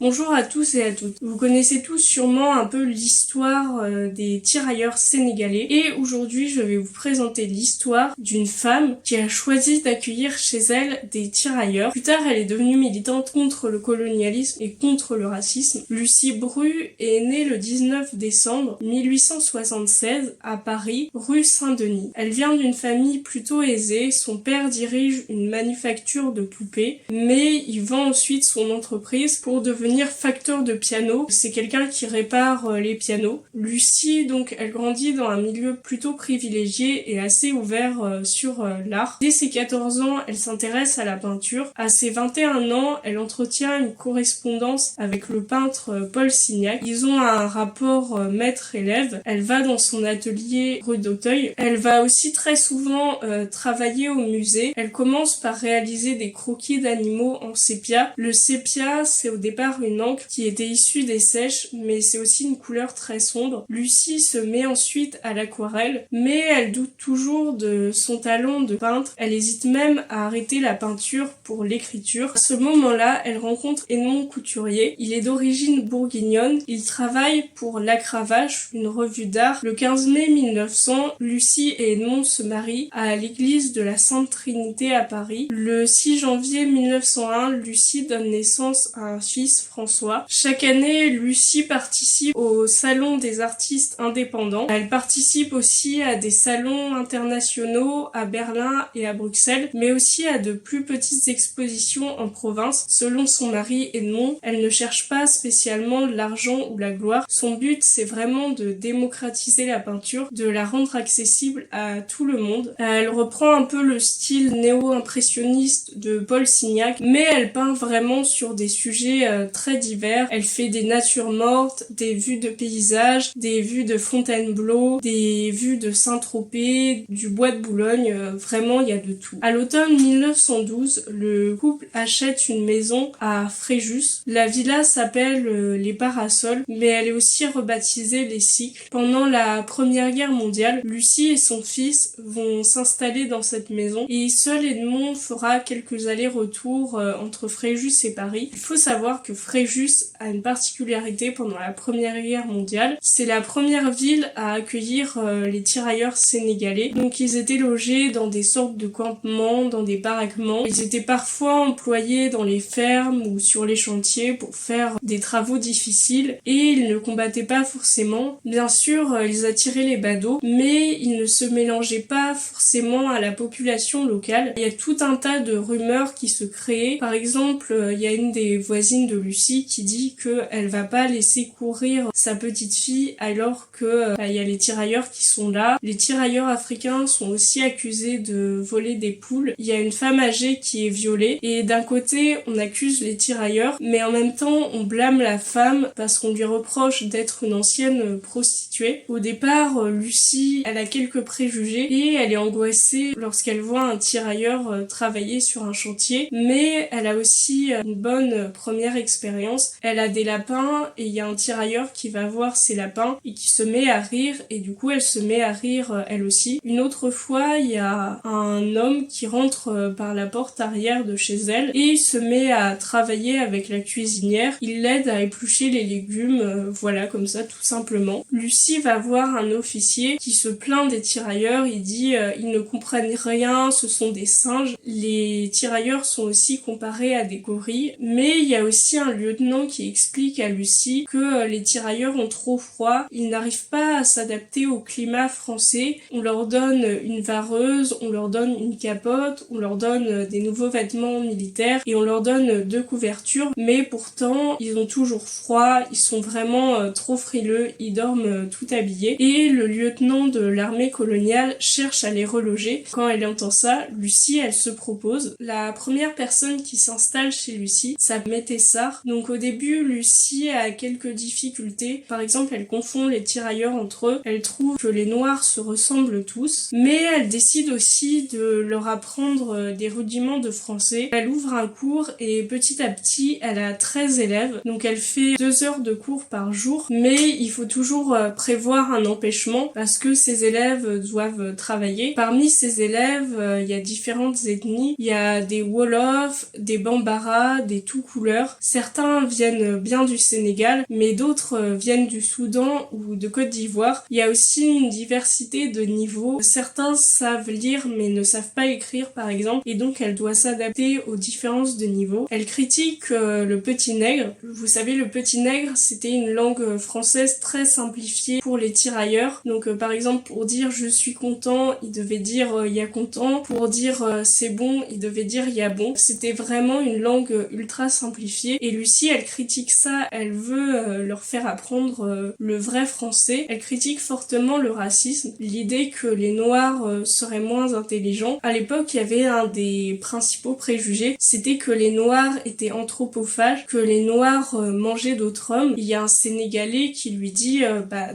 Bonjour à tous et à toutes. Vous connaissez tous sûrement un peu l'histoire des tirailleurs sénégalais et aujourd'hui je vais vous présenter l'histoire d'une femme qui a choisi d'accueillir chez elle des tirailleurs. Plus tard elle est devenue militante contre le colonialisme et contre le racisme. Lucie Bru est née le 19 décembre 1876 à Paris, rue Saint-Denis. Elle vient d'une famille plutôt aisée, son père dirige une manufacture de poupées, mais il vend ensuite son entreprise pour devenir facteur de piano. C'est quelqu'un qui répare les pianos. Lucie, donc, elle grandit dans un milieu plutôt privilégié et assez ouvert sur l'art. Dès ses 14 ans, elle s'intéresse à la peinture. À ses 21 ans, elle entretient une correspondance avec le peintre Paul Signac. Ils ont un rapport maître-élève. Elle va dans son atelier rue d'Auteuil. Elle va aussi très souvent travailler au musée. Elle commence par réaliser des croquis d'animaux en sépia. Le sépia, c'est au départ une encre qui était issue des seiches, mais c'est aussi une couleur très sombre. Lucie se met ensuite à l'aquarelle, mais elle doute toujours de son talent de peintre. Elle hésite même à arrêter la peinture pour l'écriture. À ce moment-là, elle rencontre Edmond Couturier. Il est d'origine bourguignonne. Il travaille pour La Cravache, une revue d'art. Le 15 mai 1900, Lucie et Edmond se marient à l'église de la Sainte Trinité à Paris. Le 6 janvier 1901, Lucie donne naissance à un fils, François. Chaque année, Lucie participe au Salon des artistes indépendants. Elle participe aussi à des salons internationaux à Berlin et à Bruxelles, mais aussi à de plus petites expositions en province. Selon son mari Edmond, elle ne cherche pas spécialement l'argent ou la gloire. Son but, c'est vraiment de démocratiser la peinture, de la rendre accessible à tout le monde. Elle reprend un peu le style néo-impressionniste de Paul Signac, mais elle peint vraiment sur des sujets très divers. Elle fait des natures mortes, des vues de paysages, des vues de Fontainebleau, des vues de Saint-Tropez, du bois de Boulogne, vraiment il y a de tout. À l'automne 1912, le couple achète une maison à Fréjus. La villa s'appelle les Parasols, mais elle est aussi rebaptisée les Cycles. Pendant la Première Guerre mondiale, Lucie et son fils vont s'installer dans cette maison et seul Edmond fera quelques allers-retours entre Fréjus et Paris. Il faut savoir que Fréjus a une particularité pendant la Première Guerre mondiale. C'est la première ville à accueillir les tirailleurs sénégalais. Donc ils étaient logés dans des sortes de campements, dans des baraquements. Ils étaient parfois employés dans les fermes ou sur les chantiers pour faire des travaux difficiles et ils ne combattaient pas forcément. Bien sûr, ils attiraient les badauds, mais ils ne se mélangeaient pas forcément à la population locale. Il y a tout un tas de rumeurs qui se créaient. Par exemple, il y a une des voisines de Lucie qui dit qu'elle va pas laisser courir sa petite fille alors que il y a les tirailleurs qui sont là. Les tirailleurs africains sont aussi accusés de voler des poules. Il y a une femme âgée qui est violée et d'un côté on accuse les tirailleurs mais en même temps on blâme la femme parce qu'on lui reproche d'être une ancienne prostituée. Au départ, Lucie, elle a quelques préjugés et elle est angoissée lorsqu'elle voit un tirailleur travailler sur un chantier, mais elle a aussi une bonne première expérience. Elle a des lapins et il y a un tirailleur qui va voir ses lapins et qui se met à rire et du coup elle se met à rire elle aussi. Une autre fois, il y a un homme qui rentre par la porte arrière de chez elle et il se met à travailler avec la cuisinière. Il l'aide à éplucher les légumes, voilà, comme ça tout simplement. Lucie va voir un officier qui se plaint des tirailleurs. Il dit ils ne comprennent rien, ce sont des singes. Les tirailleurs sont aussi comparés à des gorilles, mais il y a aussi un lieutenant qui explique à Lucie que les tirailleurs ont trop froid, ils n'arrivent pas à s'adapter au climat français. On leur donne une vareuse, on leur donne une capote, on leur donne des nouveaux vêtements militaires et on leur donne 2 couvertures, mais pourtant ils ont toujours froid, ils sont vraiment trop frileux, ils dorment tout habillés et le lieutenant de l'armée coloniale cherche à les reloger. Quand elle entend ça, Lucie elle se propose. La première personne qui s'installe chez Lucie s'appelle Tessard. Donc au début, Lucie a quelques difficultés. Par exemple, elle confond les tirailleurs entre eux. Elle trouve que les noirs se ressemblent tous. Mais elle décide aussi de leur apprendre des rudiments de français. Elle ouvre un cours et petit à petit, elle a 13 élèves. Donc elle fait 2 heures de cours par jour. Mais il faut toujours prévoir un empêchement parce que ces élèves doivent travailler. Parmi ces élèves, il y a différentes ethnies. Il y a des Wolofs, des Bambara, des tout couleurs. Certains certains viennent bien du Sénégal, mais d'autres viennent du Soudan ou de Côte d'Ivoire. Il y a aussi une diversité de niveaux. Certains savent lire mais ne savent pas écrire par exemple, et donc elle doit s'adapter aux différences de niveau. Elle critique le petit nègre. Vous savez, le petit nègre, c'était une langue française très simplifiée pour les tirailleurs. Donc par exemple, pour dire je suis content, il devait dire il y a content. Pour dire c'est bon, il devait dire il y a bon. C'était vraiment une langue ultra simplifiée. Et Lucie, elle critique ça. Elle veut leur faire apprendre le vrai français. Elle critique fortement le racisme, l'idée que les Noirs seraient moins intelligents. À l'époque, il y avait un des principaux préjugés, c'était que les Noirs étaient anthropophages, que les Noirs mangeaient d'autres hommes. Il y a un Sénégalais qui lui dit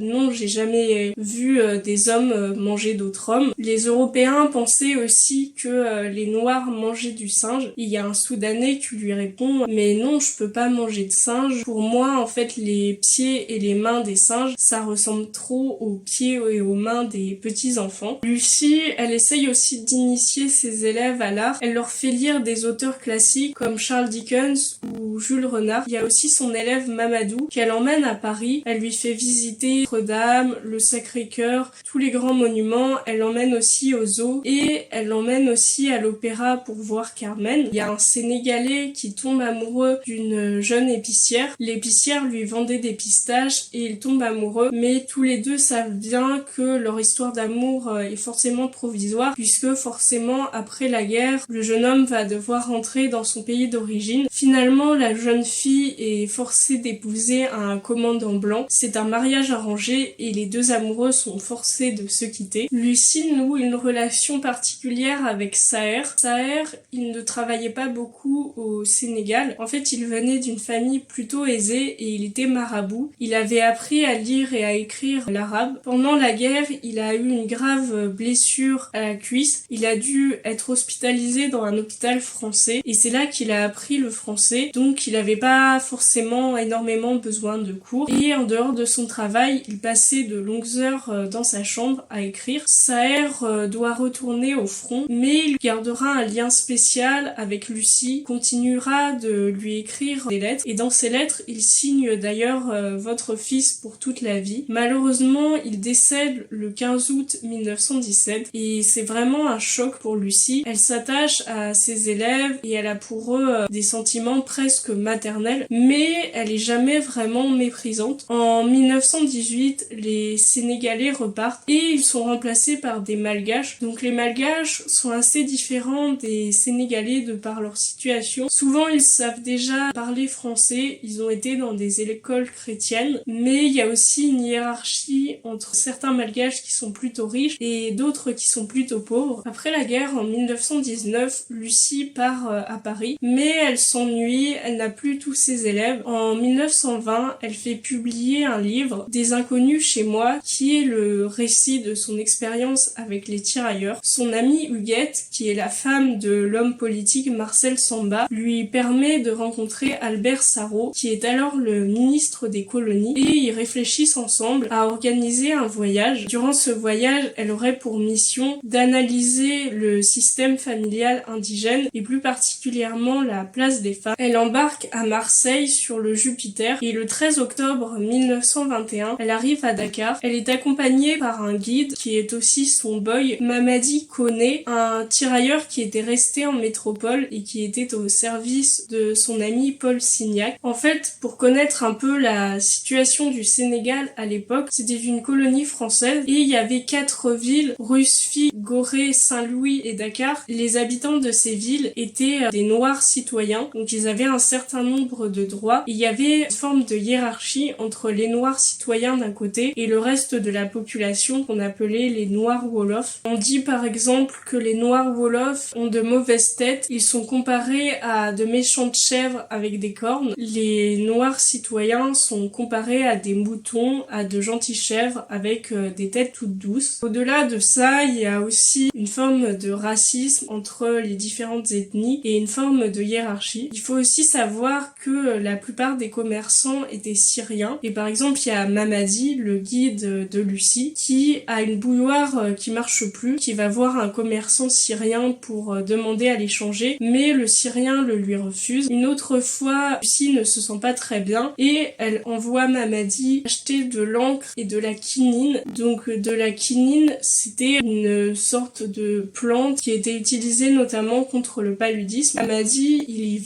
non, j'ai jamais vu des hommes manger d'autres hommes. Les Européens pensaient aussi que les Noirs mangeaient du singe. Il y a un Soudanais qui lui répond mais non, je peux pas manger de singe. Pour moi, en fait, les pieds et les mains des singes, ça ressemble trop aux pieds et aux mains des petits enfants. Lucie, elle essaye aussi d'initier ses élèves à l'art. Elle leur fait lire des auteurs classiques comme Charles Dickens ou Jules Renard. Il y a aussi son élève Mamadou qu'elle emmène à Paris. Elle lui fait visiter Notre-Dame, le Sacré-Cœur, tous les grands monuments. Elle l'emmène aussi au zoo et elle l'emmène aussi à l'opéra pour voir Carmen. Il y a un Sénégalais qui tombe amoureux d'une jeune épicière. L'épicière lui vendait des pistaches et il tombe amoureux, mais tous les deux savent bien que leur histoire d'amour est forcément provisoire puisque forcément après la guerre, le jeune homme va devoir rentrer dans son pays d'origine. Finalement, la jeune fille est forcée d'épouser un commandant blanc. C'est un mariage arrangé et les deux amoureux sont forcés de se quitter. Lucie noue une relation particulière avec Saher. Saher, il ne travaillait pas beaucoup au Sénégal. En fait, il venait d'une famille plutôt aisée et il était marabout. Il avait appris à lire et à écrire l'arabe. Pendant la guerre, il a eu une grave blessure à la cuisse. Il a dû être hospitalisé dans un hôpital français et c'est là qu'il a appris le français. Donc, il n'avait pas forcément énormément besoin de cours. Et en dehors de son travail, il passait de longues heures dans sa chambre à écrire. Saher doit retourner au front, mais il gardera un lien spécial avec Lucie, continuera de lui écrire des lettres et dans ces lettres, il signe d'ailleurs votre fils pour toute la vie. Malheureusement, il décède le 15 août 1917 et c'est vraiment un choc pour Lucie. Elle s'attache à ses élèves et elle a pour eux des sentiments presque maternels, mais elle est jamais vraiment méprisante. En 1918, les Sénégalais repartent et ils sont remplacés par des Malgaches. Donc les Malgaches sont assez différents des Sénégalais de par leur situation. Souvent, ils savent déjà parler français, ils ont été dans des écoles chrétiennes, mais il y a aussi une hiérarchie entre certains Malgaches qui sont plutôt riches et d'autres qui sont plutôt pauvres. Après la guerre, en 1919, Lucie part à Paris, mais elle s'ennuie, elle n'a plus tous ses élèves. En 1920, elle fait publier un livre, Des inconnus chez moi, qui est le récit de son expérience avec les tirailleurs. Son amie Huguette, qui est la femme de l'homme politique Marcel Samba, lui permet de rencontrer Albert Sarraut, qui est alors le ministre des colonies, et ils réfléchissent ensemble à organiser un voyage. Durant ce voyage, elle aurait pour mission d'analyser le système familial indigène et plus particulièrement la place des femmes. Elle embarque à Marseille sur le Jupiter et le 13 octobre 1921, elle arrive à Dakar. Elle est accompagnée par un guide qui est aussi son boy, Mamadi Koné, un tirailleur qui était resté en métropole et qui était au service de son ami Paul Signac. En fait, pour connaître un peu la situation du Sénégal à l'époque, c'était une colonie française et il y avait 4 villes, Rusfi, Gorée, Saint-Louis et Dakar. Les habitants de ces villes étaient des Noirs citoyens, donc ils avaient un certain nombre de droits. Il y avait une forme de hiérarchie entre les Noirs citoyens d'un côté et le reste de la population qu'on appelait les Noirs Wolofs. On dit par exemple que les Noirs Wolofs ont de mauvaises têtes, ils sont comparés à de méchantes chèvres avec des cornes. Les Noirs citoyens sont comparés à des moutons, à de gentilles chèvres avec des têtes toutes douces. Au-delà de ça, il y a aussi une forme de racisme entre les différentes ethnies et une forme de hiérarchie. Il faut aussi savoir que la plupart des commerçants étaient syriens et par exemple il y a Mamadi, le guide de Lucie, qui a une bouilloire qui marche plus, qui va voir un commerçant syrien pour demander à l'échanger, mais le Syrien le lui refuse. Une autre fois, fois, Lucie ne se sent pas très bien et elle envoie Mamadi acheter de l'encre et de la quinine. Donc de la quinine, c'était une sorte de plante qui était utilisée notamment contre le paludisme. Mamadi, il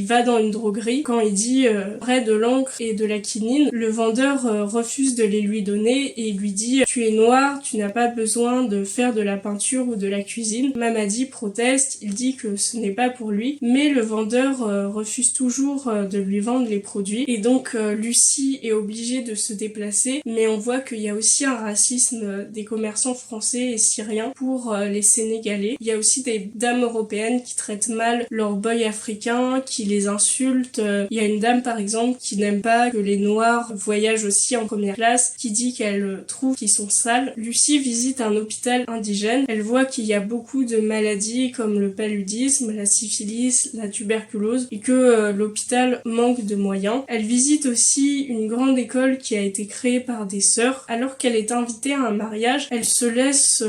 va dans une droguerie. Quand il dit près de l'encre et de la quinine, le vendeur refuse de les lui donner et lui dit tu es noir, tu n'as pas besoin de faire de la peinture ou de la cuisine. Mamadi proteste, il dit que ce n'est pas pour lui, mais le vendeur refuse toujours de lui vendre les produits et donc Lucie est obligée de se déplacer, mais on voit qu'il y a aussi un racisme des commerçants français et syriens pour les Sénégalais. Il y a aussi des dames européennes qui traitent mal leurs boys africains, qui les insultent. Il y a une dame par exemple qui n'aime pas que les noirs voyagent aussi en première classe, qui dit qu'elle trouve qu'ils sont sales. Lucie visite un hôpital indigène, elle voit qu'il y a beaucoup de maladies comme le paludisme, la syphilis, la tuberculose et que l'hôpital manque de moyens. Elle visite aussi une grande école qui a été créée par des sœurs. Alors qu'elle est invitée à un mariage, elle se laisse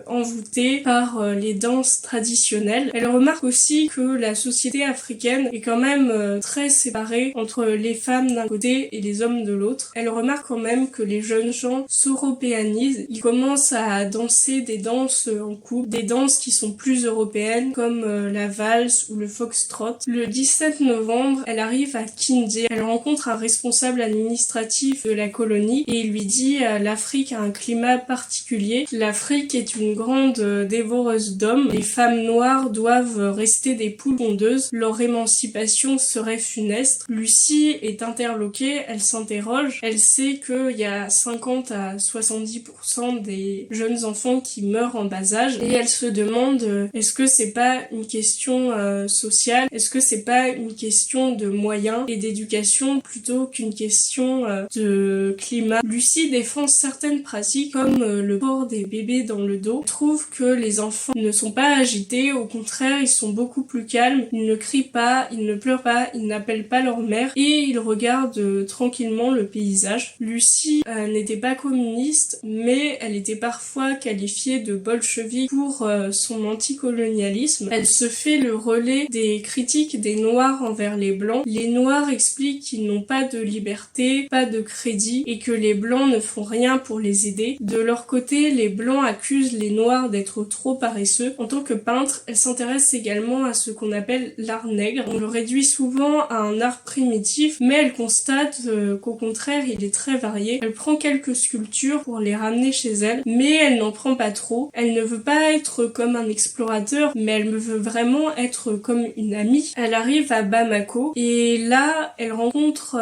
envoûter par les danses traditionnelles. Elle remarque aussi que la société africaine est quand même très séparée entre les femmes d'un côté et les hommes de l'autre. Elle remarque quand même que les jeunes gens s'européanisent. Ils commencent à danser des danses en couple, des danses qui sont plus européennes comme la valse ou le foxtrot. Le 17 novembre, elle arrive à Kindé. Elle rencontre un responsable administratif de la colonie et il lui dit l'Afrique a un climat particulier. L'Afrique est une grande dévoreuse d'hommes. Les femmes noires doivent rester des poules pondeuses. Leur émancipation serait funeste. Lucie est interloquée, elle s'interroge. Elle sait qu'il y a 50 à 70% des jeunes enfants qui meurent en bas âge et elle se demande est-ce que c'est pas une question sociale? Est-ce que c'est pas une question de moyens et d'éducation plutôt qu'une question de climat? Lucie défend certaines pratiques comme le port des bébés dans le dos. Elle trouve que les enfants ne sont pas agités, au contraire ils sont beaucoup plus calmes, ils ne crient pas, ils ne pleurent pas, ils n'appellent pas leur mère et ils regardent tranquillement le paysage. Lucie n'était pas communiste mais elle était parfois qualifiée de bolchevique pour son anticolonialisme. Elle se fait le relais des critiques des noirs envers les blancs. Les noirs expliquent qu'ils n'ont pas de liberté, pas de crédit et que les blancs ne font rien pour les aider. De leur côté, les blancs accusent les noirs d'être trop paresseux. En tant que peintre, elle s'intéresse également à ce qu'on appelle l'art nègre. On le réduit souvent à un art primitif, mais elle constate qu'au contraire, il est très varié. Elle prend quelques sculptures pour les ramener chez elle, mais elle n'en prend pas trop. Elle ne veut pas être comme un explorateur, mais elle veut vraiment être comme une amie. Elle arrive à Bamako et là, elle rencontre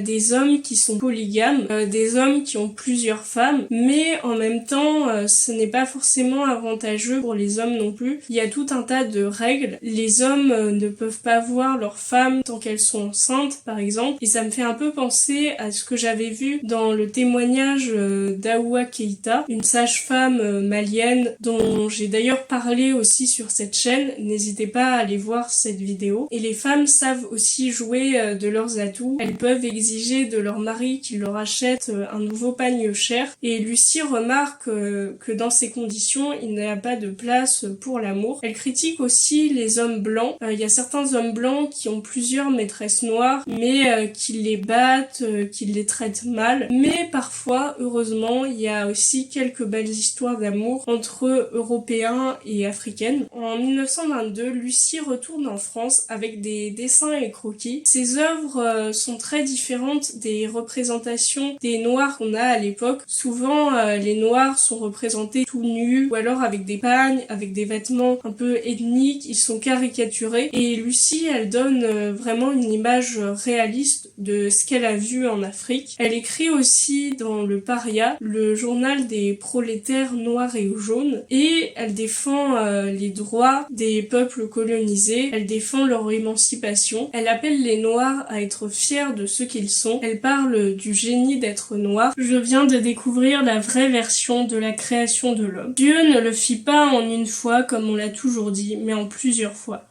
des hommes qui sont polygames, des hommes qui ont plusieurs femmes, mais en même temps, ce n'est pas forcément avantageux pour les hommes non plus. Il y a tout un tas de règles. Les hommes ne peuvent pas voir leurs femmes tant qu'elles sont enceintes, par exemple, et ça me fait un peu penser à ce que j'avais vu dans le témoignage d'Aoua Keïta, une sage-femme malienne dont j'ai d'ailleurs parlé aussi sur cette chaîne. N'hésitez pas à aller voir cette vidéo. Et les femmes savent aussi jouer de leurs atouts. Elles peuvent exiger de leur mari qu'il leur achète un nouveau pagne cher. Et Lucie remarque que dans ces conditions, il n'y a pas de place pour l'amour. Elle critique aussi les hommes blancs. Il y a certains hommes blancs qui ont plusieurs maîtresses noires, mais qui les battent, qui les traitent mal. Mais parfois, heureusement, il y a aussi quelques belles histoires d'amour entre Européens et Africaines. En 1922, Lucie retourne en France avec des dessins et croquis. Ses œuvres sont très différentes des représentations des Noirs qu'on a à l'époque. Souvent, les Noirs sont représentés tout nus ou alors avec des pagnes, avec des vêtements un peu ethniques. Ils sont caricaturés et Lucie, elle donne vraiment une image réaliste de ce qu'elle a vu en Afrique. Elle écrit aussi dans Le Paria, le journal des prolétaires noirs et jaunes, et elle défend les droits des peuples colonisés, elle défend leur émancipation, elle appelle les Noirs à être fiers de ce qu'ils sont, elle parle du génie d'être noir. Je viens de découvrir la vraie version de la création de l'homme. Dieu ne le fit pas en une fois comme on l'a toujours dit, mais en plusieurs fois.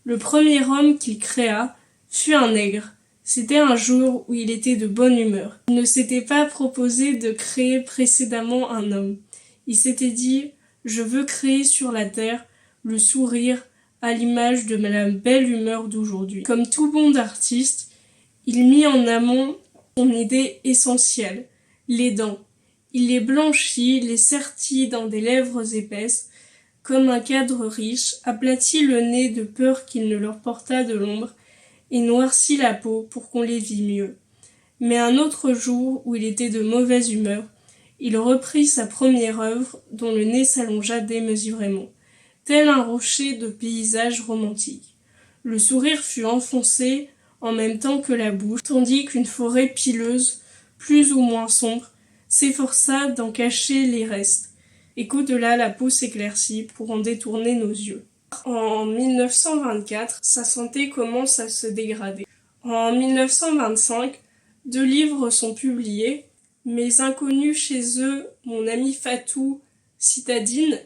Le premier homme qu'il créa fut un nègre. C'était un jour où il était de bonne humeur. Il ne s'était pas proposé de créer précédemment un homme. Il s'était dit « Je veux créer sur la terre le sourire, à l'image de la belle humeur d'aujourd'hui. Comme tout bon artiste, il mit en amont son idée essentielle, les dents. Il les blanchit, les sertit dans des lèvres épaisses, comme un cadre riche, aplatit le nez de peur qu'il ne leur portât de l'ombre, et noircit la peau pour qu'on les vît mieux. Mais un autre jour, où il était de mauvaise humeur, il reprit sa première œuvre, dont le nez s'allongea démesurément, tel un rocher de paysage romantique. Le sourire fut enfoncé en même temps que la bouche, tandis qu'une forêt pileuse, plus ou moins sombre, s'efforça d'en cacher les restes, et qu'au-delà la peau s'éclaircit pour en détourner nos yeux. En 1924, sa santé commence à se dégrader. En 1925, 2 livres sont publiés, mais inconnus chez eux, mon ami Fatou Citadine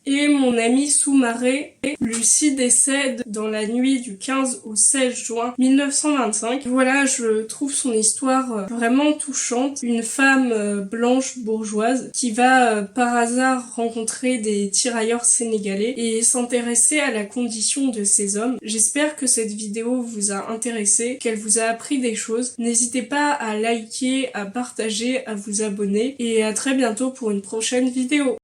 et mon ami Soumaré. Lucie décède dans la nuit du 15 au 16 juin 1925. Voilà, je trouve son histoire vraiment touchante. Une femme blanche bourgeoise qui va par hasard rencontrer des tirailleurs sénégalais et s'intéresser à la condition de ces hommes. J'espère que cette vidéo vous a intéressé, qu'elle vous a appris des choses. N'hésitez pas à liker, à partager, à vous abonner et à très bientôt pour une prochaine vidéo.